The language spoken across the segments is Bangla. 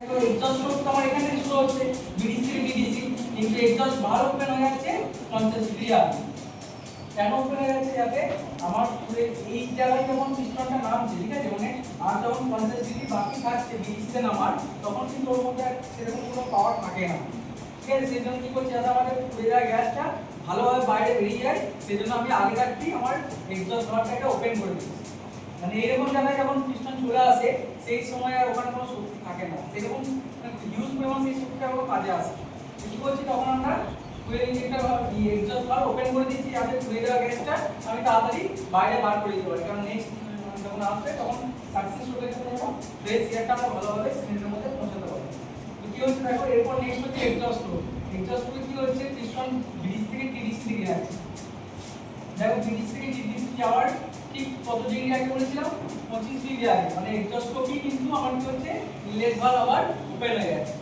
তো এক্সস্ট স্ট্রোক তো আমার এখানে শুরু হচ্ছে বিডিসি বিডিসি, কিন্তু এক্সস্ট ভালো ওপেন হয়ে যাচ্ছে 50 ডিগ্রি আগে। কেন ওপেন হয়ে যাচ্ছে? যাতে আমার পুরো এই জায়গায় যখন পিস্টনটা নামছে, ঠিক আছে, মানে আর যখন 50 ডিগ্রি বাকি থাকছে বিডিসিতে নামার, তখন কিন্তু ওর মধ্যে সেরকম কোনো পাওয়ার থাকে না, ঠিক আছে। সেই জন্য কি করছে, যাতে আমাদের পুরো জায়গায় গ্যাসটা ভালোভাবে বাইরে বেরিয়ে যায়, সেই জন্য আমি আগে থাকতেই আমার এক্সস্ট ভালভটাকে ওপেন করে দিচ্ছি। মানে এরকম জায়গায় যখন পিস্টন চলে আসে সেই সময় আর ওখানে কোনো শক্তি থাকে না, সেরকম হিউজ পরিমাণ সেই শক্তিটা কোনো কাজে আসে। কি করছি, তখন আমরা fuel injector exhaust valve open করে দিচ্ছি, যাতে ফুয়েল দেওয়া গ্যাসটা আমি তাড়াতাড়ি বাইরে বার করে দিতে পারি, কারণ নেক্সট যখন আসবে তখন সাকসেস হতে যাবো ফ্রেশ এয়ারটা আমরা ভালোভাবে সিলিন্ডারের মধ্যে পৌঁছাতে পারবো। তো কি হচ্ছে দেখো, এরপর নেক্সট হচ্ছে এক্সস্ট ফ্লো। এক্সস্ট ফ্লো কি হচ্ছে, পিস্টন বিডিসি থেকে টিডিসি দিকে যাচ্ছে। দেখো বিডিসি থেকে টিডিসি যাওয়ার ঠিক কত ডিগ্রি আগে বলেছিলাম, 25 ডিগ্রি আগে, মানে এক্সস্ট স্ট্রোকই কিন্তু আমার কি হচ্ছে, ইনলেট ভালভ আবার ওপেন হয়ে যাচ্ছে।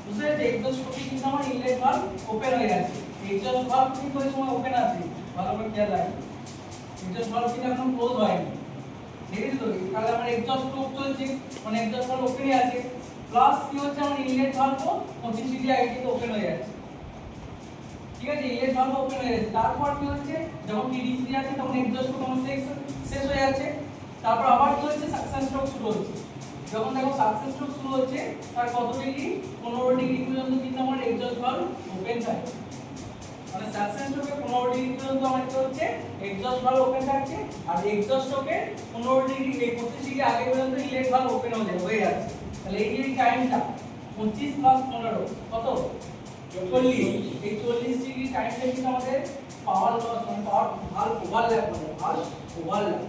বুঝতে পেরেছো? এক্সস্ট স্ট্রোকই কিন্তু আমার ইনলেট ভালভ ওপেন হয়ে যাচ্ছে। এক্সস্ট ভালভ কিন্তু ওই সময় ওপেন আছে, ভালো করে খেয়াল রাখো। এক্সস্ট ভালভ কিন্তু এখন ক্লোজ হয়নি, ঠিক আছে। তো তাহলে আমার এক্সস্ট স্ট্রোক চলছে, মানে এক্সস্ট ভালভ ওপেনই আছে, প্লাস কি হচ্ছে, আমার ইনলেট ভালভও 25 ডিগ্রি আগে কিন্তু ওপেন হয়ে যাচ্ছে, ঠিক আছে। ইনলেট ভালভ ওপেন হয়ে যাচ্ছে, তারপর কি হচ্ছে, যখন টিডিসি যাচ্ছে তখন এক্সস্ট স্ট্রোক আমার শেষ হয়ে যাচ্ছে, তারপর আবার কি হচ্ছে, সাকসেস স্ট্রোক শুরু হচ্ছে। যখন দেখো সাকসেস স্ট্রোক শুরু হচ্ছে, তার কত ডিগ্রি, 15 ডিগ্রি পর্যন্ত কিন্তু আমার এক্সস্ট ভালভ ওপেন থাকে, মানে সাকসেস স্ট্রোকে 15 ডিগ্রি পর্যন্ত আমার কি হচ্ছে, এক্সস্ট ভালভ ওপেন থাকছে, আর এক্সস্ট স্ট্রোকে 15 ডিগ্রি 25 ডিগ্রি আগে পর্যন্ত ইনলেট ভালভ ওপেন হয়ে যাচ্ছে। তাহলে এই যে টাইমটা 25 প্লাস 15 কত, 40। এই 40 ডিগ্রি টাইমটা কিন্তু আমাদের পাওয়ার লস, মানে পাওয়ার ভালভ ওভারল্যাপ, মানে ভালভ ওভারল্যাপ।